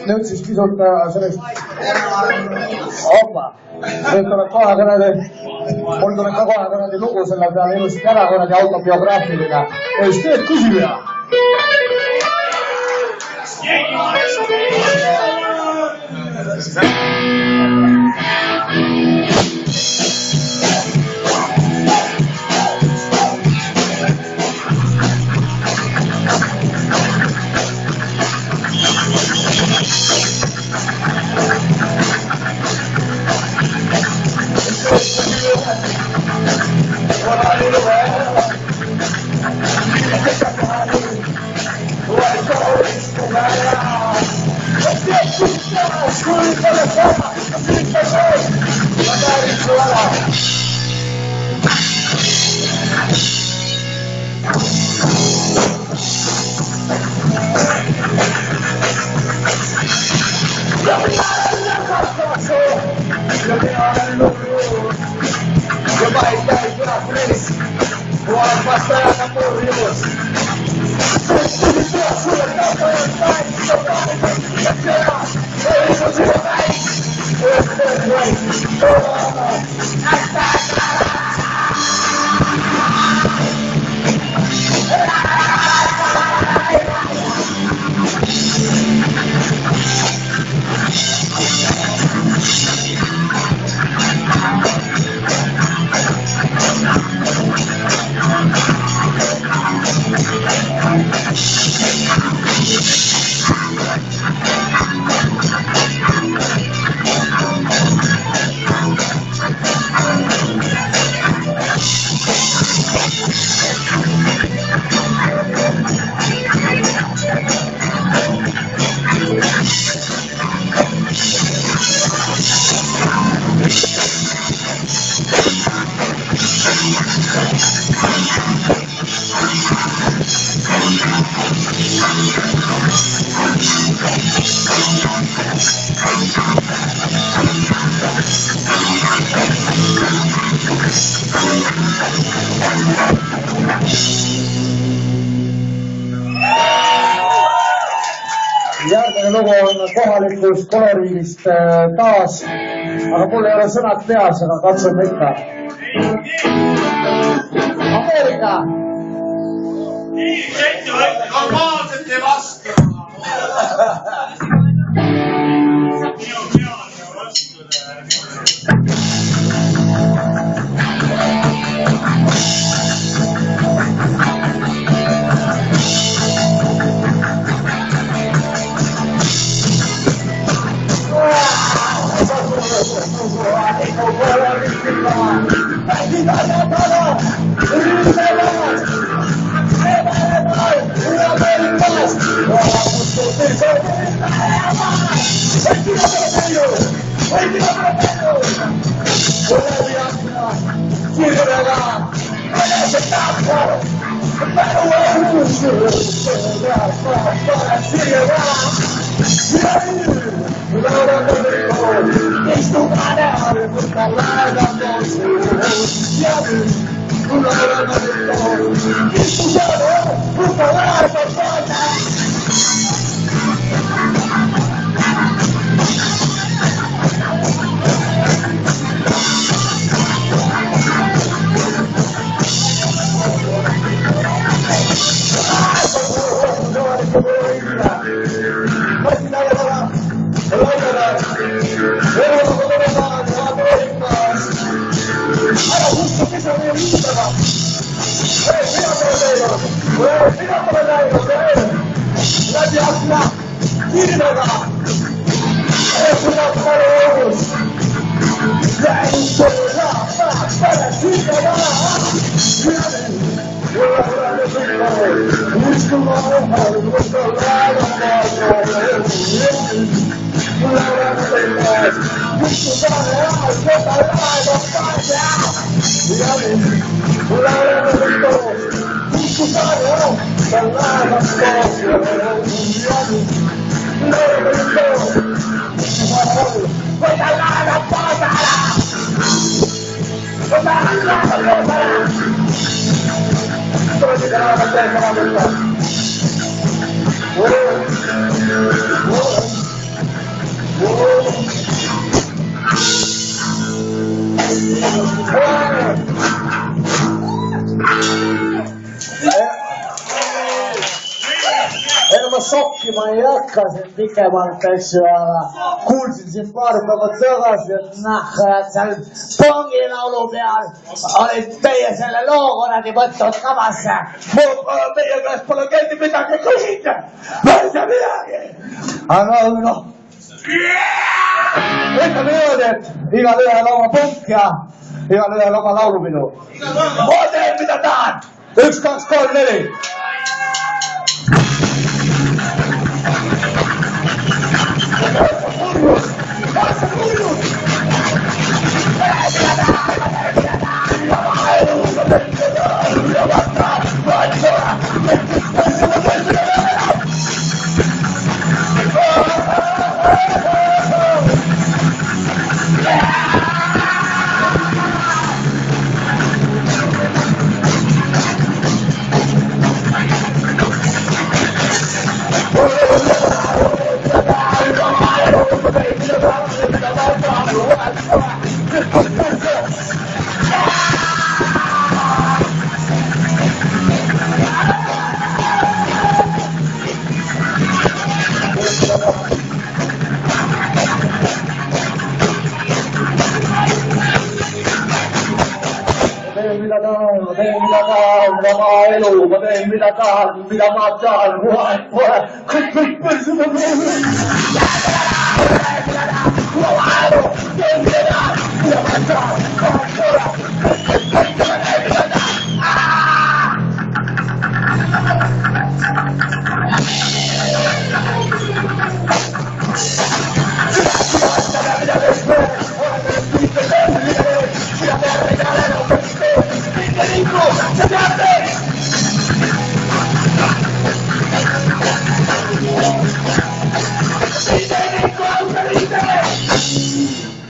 Nüüd siis pisut sellest opa. Nüüd tuleb kohe kõnede, mul tuleb ka kohe kõnede lugu selle peale ilusti ära kõnede autobiograafiline. Siis teed küsija. Järgmine lugu on kohalikust koloriidist taas, aga mul ei ole sõnad peas, aga katsume ikka. Ameerika! Normaalselt ei vastu. We're Ma sokkima ei hakka siin pikemalt, eks ju, aga kuulsin siin paar päeva tagasi, et nahkajad seal pongilaulu peal olid teie selle loo kuradi võtnud kavasse. Meie käest pole keegi midagi küsinud. Ma ei tea midagi. Aga noh, ütleme niimoodi, et igalühel oma punk ja igalühel oma laulupidu. Ma teen, mida tahan. 1, 2, 3, 4. Ma teen mida tahan, mida ma tahan, kõik põrsud on mida ma tahan,